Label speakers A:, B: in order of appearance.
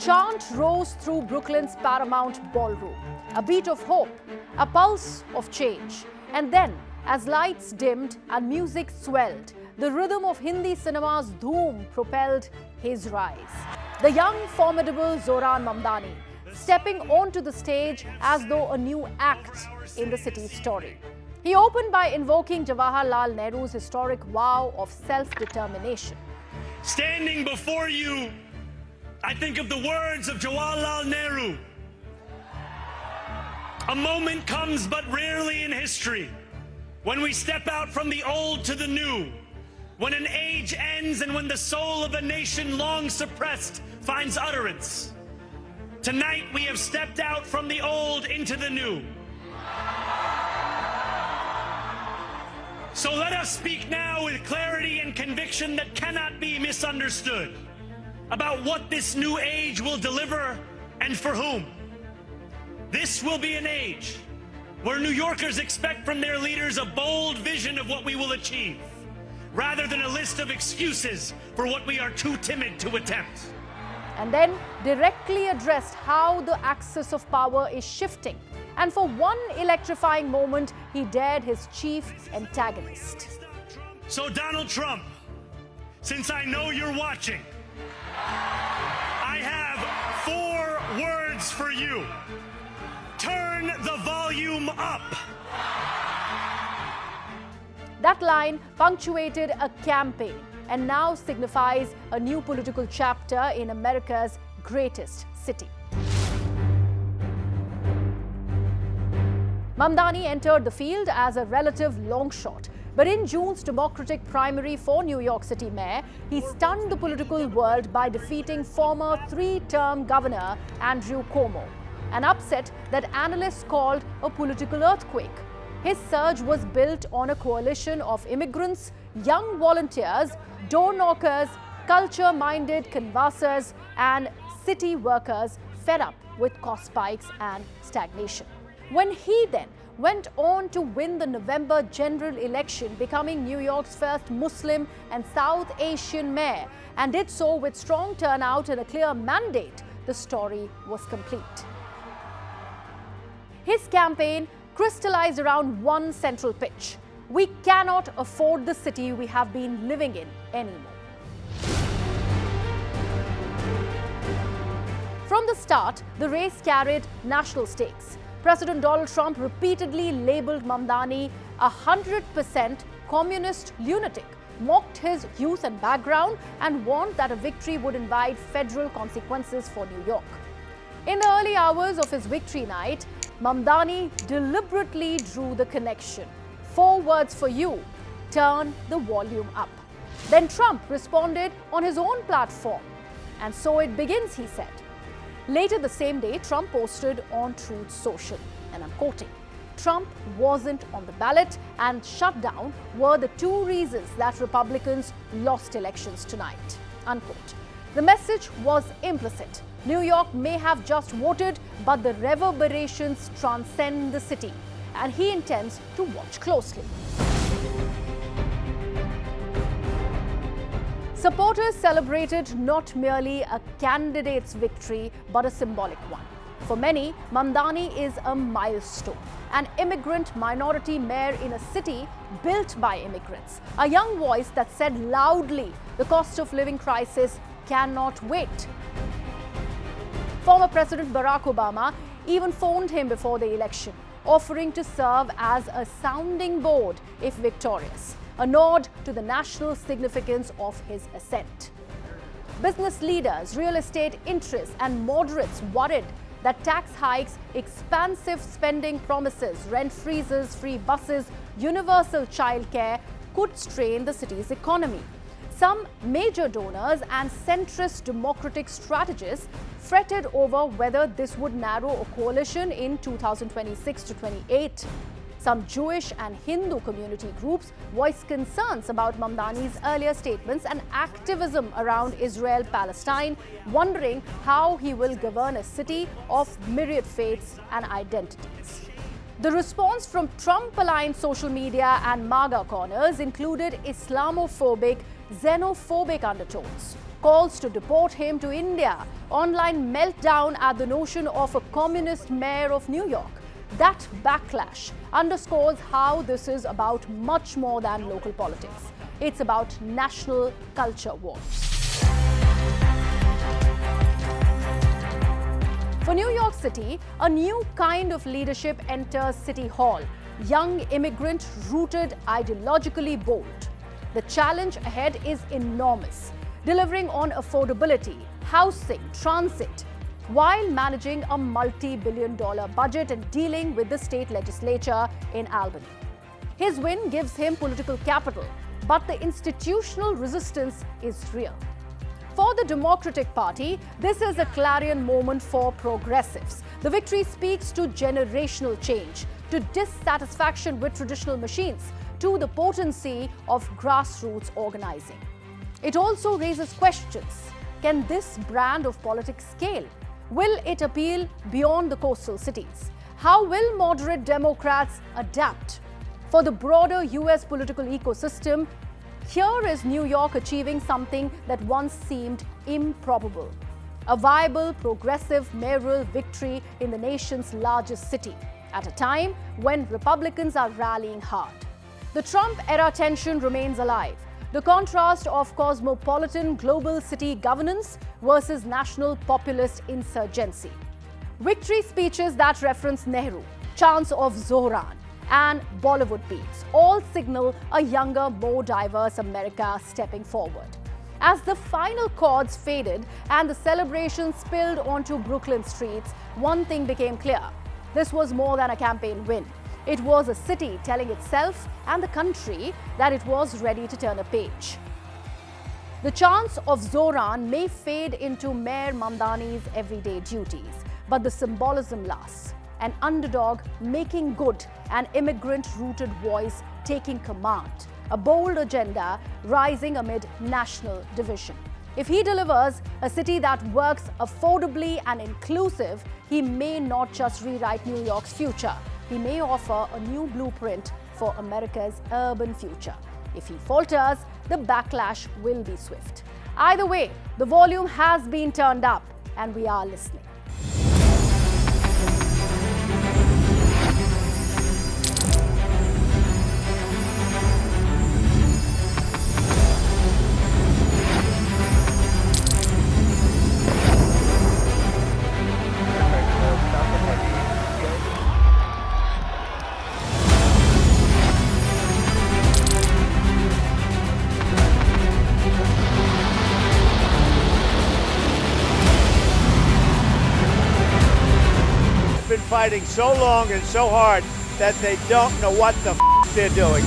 A: chant rose through Brooklyn's Paramount Ballroom, a beat of hope, a pulse of change. And then, as lights dimmed and music swelled, the rhythm of Hindi cinema's dhoom propelled his rise. The young, formidable Zohran Mamdani, stepping onto the stage as though a new act in the city's story. He opened by invoking Jawaharlal Nehru's historic vow of self-determination.
B: Standing before you, I think of the words of Jawaharlal Nehru. A moment comes but rarely in history when we step out from the old to the new, when an age ends and when the soul of a nation long suppressed finds utterance. Tonight we have stepped out from the old into the new. So let us speak now with clarity and conviction that cannot be misunderstood about what this new age will deliver and for whom. This will be an age where New Yorkers expect from their leaders a bold vision of what we will achieve, rather than a list of excuses for what we are too timid to attempt.
A: And then directly addressed how the axis of power is shifting. And for one electrifying moment, he dared his chief antagonist.
B: So Donald Trump, since I know you're watching, I have 4 words for you. Turn the volume up.
A: That line punctuated a campaign and now signifies a new political chapter in America's greatest city. Mamdani entered the field as a relative long shot, but in June's Democratic primary for New York City mayor, he stunned the political world by defeating former 3-term governor Andrew Cuomo, an upset that analysts called a political earthquake. His surge was built on a coalition of immigrants, young volunteers, door knockers, culture-minded canvassers, and city workers fed up with cost spikes and stagnation. When he then went on to win the November general election, becoming New York's first Muslim and South Asian mayor, and did so with strong turnout and a clear mandate, the story was complete. His campaign crystallized around one central pitch: we cannot afford the city we have been living in anymore. From the start, the race carried national stakes. President Donald Trump repeatedly labeled Mamdani a 100% communist lunatic, mocked his youth and background, and warned that a victory would invite federal consequences for New York. In the early hours of his victory night, Mamdani deliberately drew the connection. 4 words for you: turn the volume up. Then Trump responded on his own platform. And so it begins, he said. Later the same day, Trump posted on Truth Social, and I'm quoting, "Trump wasn't on the ballot and shutdown were the 2 reasons that Republicans lost elections tonight," unquote. The message was implicit. New York may have just voted, but the reverberations transcend the city, and he intends to watch closely. Supporters celebrated not merely a candidate's victory, but a symbolic one. For many, Mamdani is a milestone, an immigrant minority mayor in a city built by immigrants, a young voice that said loudly the cost of living crisis cannot wait. Former President Barack Obama even phoned him before the election, offering to serve as a sounding board if victorious, a nod to the national significance of his ascent. Business leaders, real estate interests, and moderates worried that tax hikes, expansive spending promises, rent freezes, free buses, universal childcare could strain the city's economy. Some major donors and centrist democratic strategists fretted over whether this would narrow a coalition in 2026 to 28. Some Jewish and Hindu community groups voiced concerns about Mamdani's earlier statements and activism around Israel-Palestine, wondering how he will govern a city of myriad faiths and identities. The response from Trump-aligned social media and MAGA corners included Islamophobic, xenophobic undertones. calls to deport him to India, online meltdown at the notion of a communist mayor of New York. That backlash underscores how this is about much more than local politics. It's about national culture wars. For New York City, a new kind of leadership enters City Hall. Young immigrant, rooted, ideologically bold. The challenge ahead is enormous, delivering on affordability, housing, transit, while managing a multi-billion-dollar budget and dealing with the state legislature in Albany. His win gives him political capital, but the institutional resistance is real. For the Democratic Party, this is a clarion moment for progressives. The victory speaks to generational change, to dissatisfaction with traditional machines, to the potency of grassroots organizing. It also raises questions. Can this brand of politics scale? Will it appeal beyond the coastal cities? How will moderate Democrats adapt? For the broader US political ecosystem, here is New York achieving something that once seemed improbable. A viable, progressive mayoral victory in the nation's largest city, at a time when Republicans are rallying hard. The Trump-era tension remains alive. The contrast of cosmopolitan global city governance versus national populist insurgency. Victory speeches that reference Nehru, chants of Zohran, and Bollywood beats all signal a younger, more diverse America stepping forward. As the final chords faded and the celebration spilled onto Brooklyn streets, one thing became clear. This was more than a campaign win. It was a city telling itself and the country that it was ready to turn a page. The chants of Zohran may fade into Mayor Mamdani's everyday duties, but the symbolism lasts. An underdog making good, an immigrant-rooted voice taking command, a bold agenda rising amid national division. If he delivers a city that works affordably and inclusive, he may not just rewrite New York's future. He may offer a new blueprint for America's urban future. If he falters, the backlash will be swift. Either way, the volume has been turned up, and we are listening.
C: Been fighting so long and so hard that they don't know what the they're doing.